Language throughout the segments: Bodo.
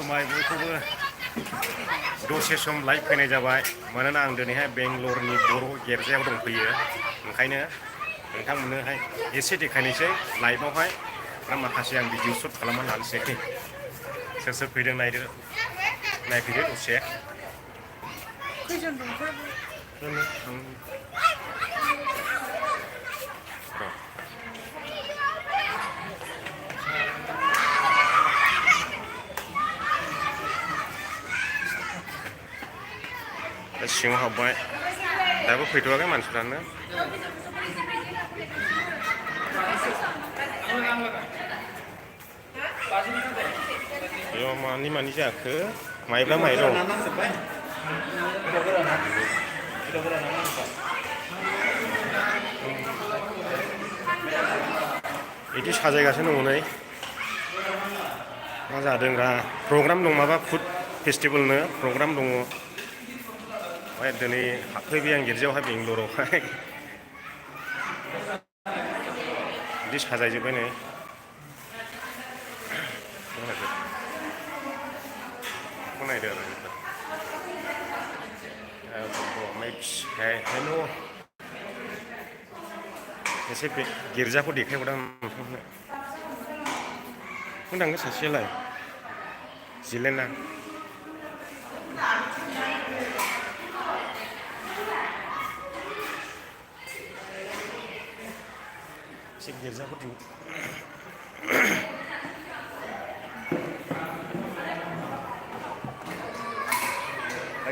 खुलुमबाय बयखौबो दसे सम लाइभ फैनाय जाबाय मानोना आं दिनैहाय बेंगलरनि बर' गिर्जायाव दंफैयो ओंखायनो नोंथांमोननोहाय एसे देखायनोसै लाइभआवहाय माखासे आं भिडिअ शुट खालामना लानोसै सोर सोर फैदों नायफैदो दसे खैजन दंथारो सिङाव हाबबाय दाबो फैथ'वाखै मानसिफ्रानो बेयाव मानि जाखो माइब्रा माइरं बिदि साजायगासिनो दङ नै मा जादों रा प्रग्राम दं माबा फुड फेस्टिभेलनो प्रग्राम दङ ओमफ्राय दिनै हाबफैबाय आं गिर्जायावहाय बेंगलरावहाय बिदि साजायजोब्बाय नै नायदो आरो एसे बे गिर्जाखौ देखायहरदां नोंथांनो थाङो सासेयालाय जिलेना एसे गिर्जाखौ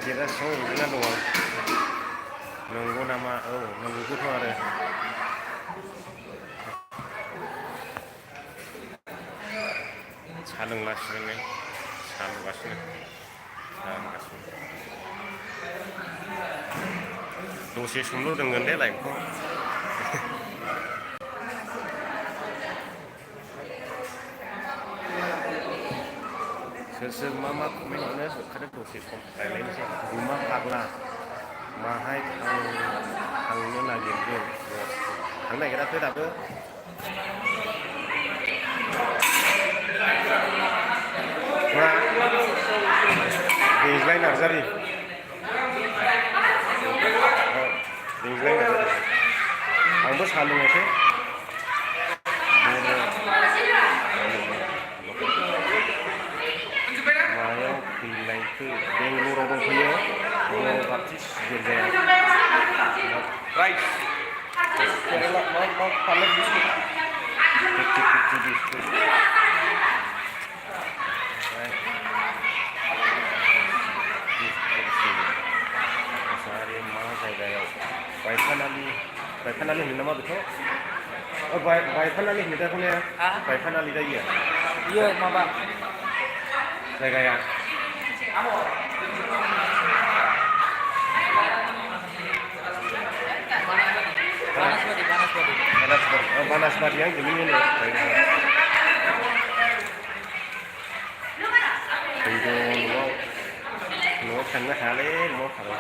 गिर्जा सिङाव उन्दुना दङ नंगौ नामा औ नंगौथ' आरो सा लोंगासिनो नै सा लुगासिनो दसे समल' दोनगोन दे लाइभखौ सोर सोर मा कमेन्ट हरनो होखादो दसे सम रायज्लायनोसै गुमा फाग्ला माहाय थांनो नागिरदों थांनो नागिराखै दाबो दैज्लाय नार्जारि दैज्लाय नार्जारि आंबो साहा लोङासै मायाव फैलायखो बेंगलराव दंफैयो बर' बापटिस्ट गिर्जायाव राइट मा कालार बिस्कुट 50 बिस्कुट मा जायगायाव बायखानालि होनो नामा बेखौ बायखानालि होनो दा खोनाया बायखानालि जायो बियो माबा जायगाया बानासबारियाव गोलैयो फैदो न'आव थांनो हायालै न'आव थांनो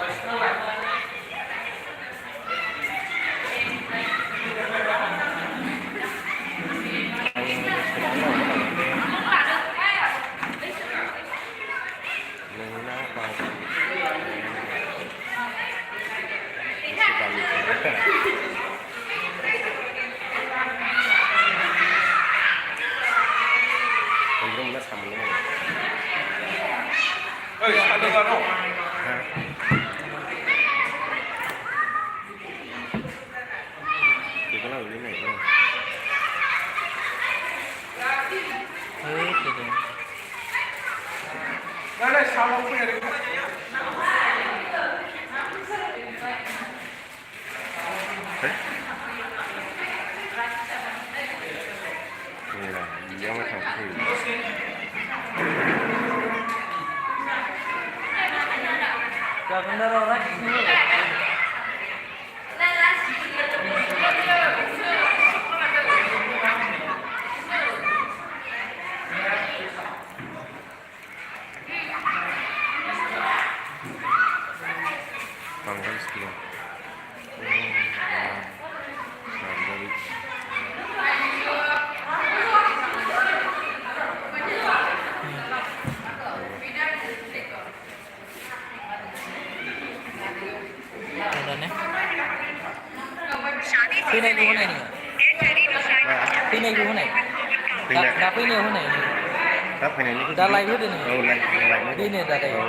फैनायखौ होनाय नोङो फैनायखौ होनाय दा फैनायाव होनाय दा फैनायनिखौ दा लाइभ होदो औ नोङो लाइभ बेनो दा औ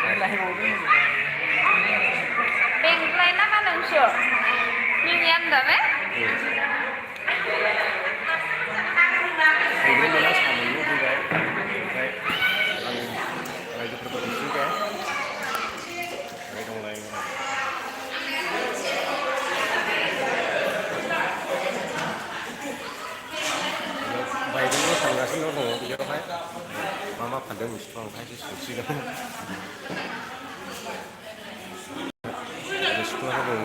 दायो लाइभआव दोङो बेंक्लाय नामा नोंसो मिनियान दाबे थांग्रोमोना सानैल' फैबाय ओमफ्राय आं रायजोफोरखौ लिंथिंबाय ओमफ्राय दंलाय बाइकजोंल' थांगासिनो दङ बेयावहाय मा फानदों मिथिथ'आ ओंखायसो सोंसिगोन सिख्लाफोर दङ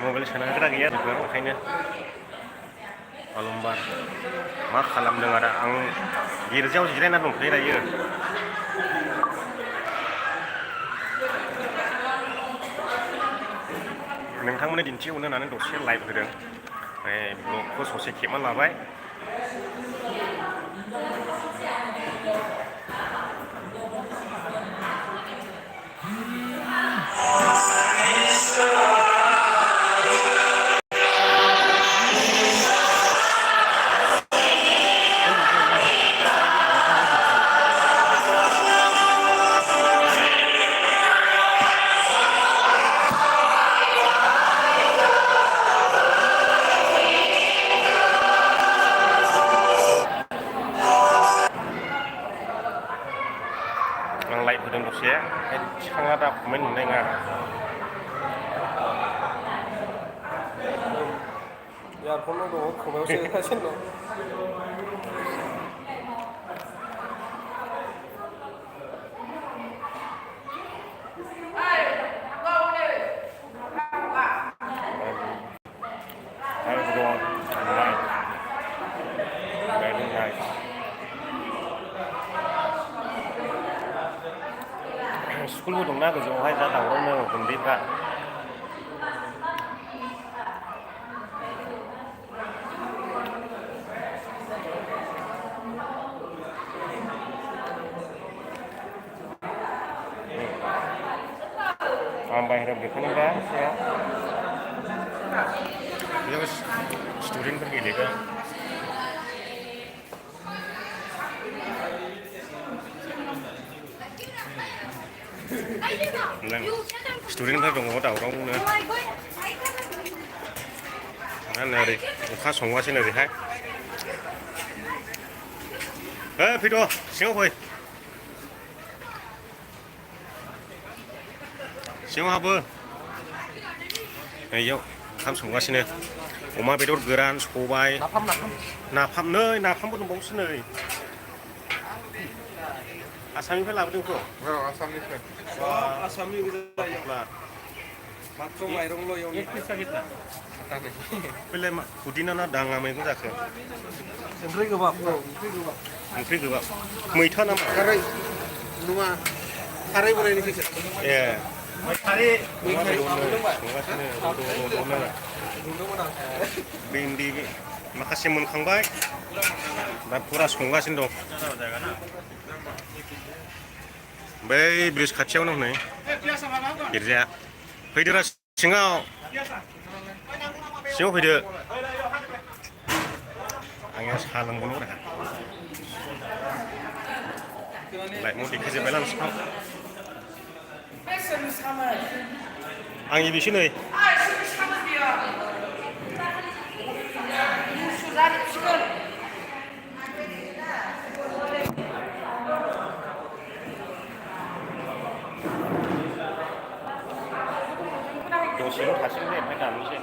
मबाइल सोनांग्रा गैया बेफोर ओंखायनो अलंबार मा खालामदों आदा आं गिर्जायाव जिरायना दंथ'यो दायो नोंथांमोननि दिन्थिहरनो होननानै दसे लाइभ होदों ओमफ्राय ब्लगखौ ससे खेबना लाबाय आं लाइभ होदों दसे थिखांना दा कमेन्ट नुनाय नङा इयारफन दङ खोमायाव सोगासिनो दं स्कुलबो दंना गोजौआवहाय दा दावरावनो गुन्दैफ्रा आं बाहेरायाव देखायनोब्ला बेयाव स्टुडेन्टफोर गेलेदों स्टुडेन्टफोर दङ दावरावनो ओरै अखा संगासिनो ओरैहाय फैद' सिङाव फै सिङाव हाबो इयाव ओंखाम संगासिनो अमा बेदर गोरान सबाय नाफाम नै नाफामबो दंबावोसो नै आसामनिफ्राय लाबोदोंथ' आसामनिफ्राय आसामनि माथ्र' माइरंल' एवनो बेलाय पुदिना ना दाङा मैगं जाखो ओंख्रि गोबाब ओंख्रि गोबाब मैथा नामा खारै नङा खारै बनायनि फैसा ए खारै भिन्दि माखासे मोनखांबाय दा फुरा संगासिनो दं बै ब्रिज खाथियावनो हनै गिर्जाया फैदोरा सिङाव फैदो आंनियाव साहा लोंबावनो रा लाइटआव देखायजोब्बाय लांसिखौ आंनि बिसो नै दसेल' थासिगोन दे ओमफ्राय दाननोसै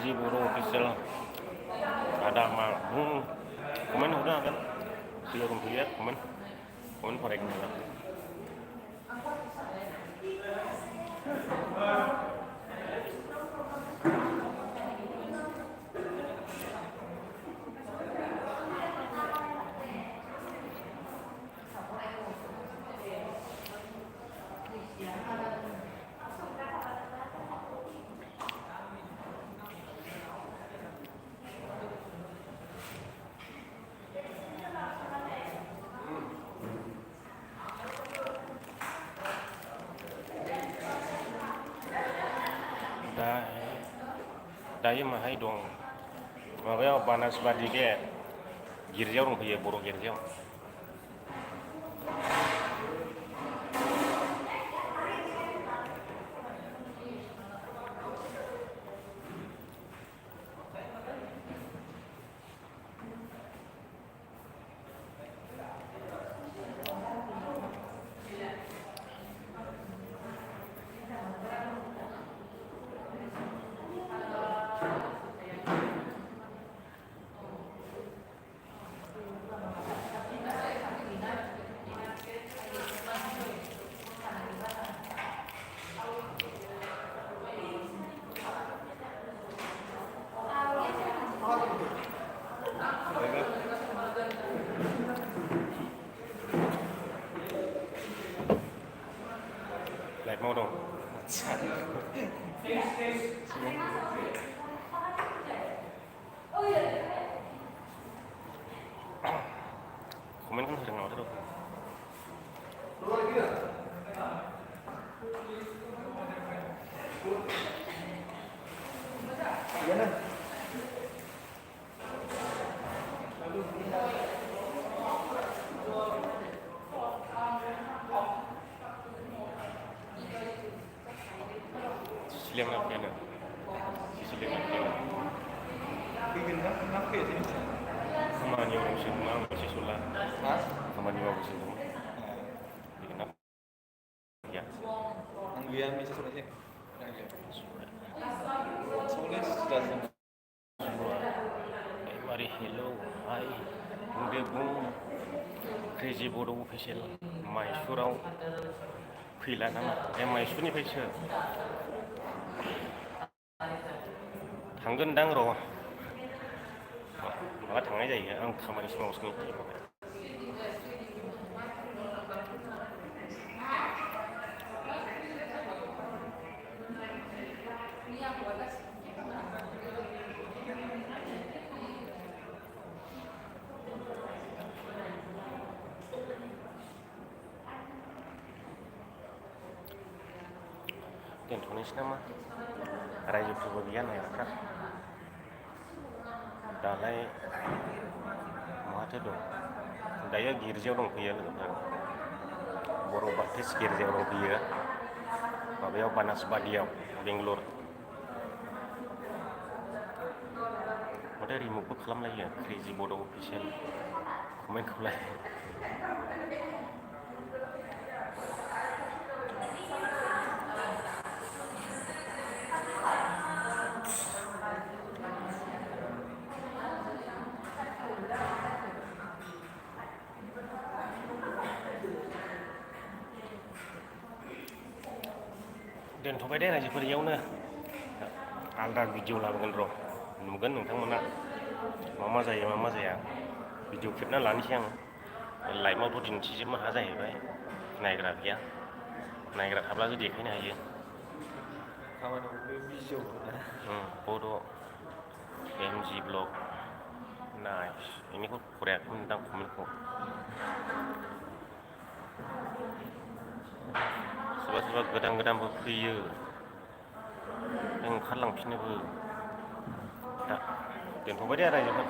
क्रेजि बर' अफिसियेल आदा मा बुं कमेन्ट हरनो हागोन फैयो दंफैयो कमेन्ट फरायगोन हागोन दायो माहाय दं माबायाव बानासबादि बे गिर्जायाव दंफैयो बर' गिर्जायाव लाइट माव दं कमेन्ट होदों नामाथाय सिलेंना फैयानो खामानि मावसै मा मोनसे सला खामानि मावसै दं गैया आं गैया मेसेज हराखै सोंलाय मारै हेलौ हाय बुंदो बुं क्रेजि बर' अफिसियेल माइसुराव फैला नामा माइसुरनिफ्रायसो थांगोनदां र' माला थांनाय जायो आं खामानिसो मावसिगोन दोनथ'नोसै नामा रायजोफोरबो गैया नायग्राफ्रा दालाय माथो दं दायो गिर्जायाव दंफैयो लोगोफोर बर' बाप्टिस्ट गिर्जायाव दंफैयो माबायाव बानासबादियाव बेंगलर माथो रिमुभबो खालामलायो क्रेजि बर' अफिसियेल कमेन्टखौलाय दोनथ'बाय दे रायजोफोर इयावनो आलदा भिडिअ लाबोगोन र' नुगोन नोंथांमोना मा जायो मा जाया भिडिअ खेबना लानोसै आं लाइभआवथ' दिन्थिजोबनो हाया जाहैबाय नायग्रा गैया नायग्रा थाब्लासो देखायनो हायो बड' एमजि ब्लग नाइस बेनिखौ फरायाखैमोन दां कमेन्टखौ सोरबा सोरबा गोदानबो फैयो ओंखारलांफिनोबो दा दोनथ'बाय दे रायजोफोर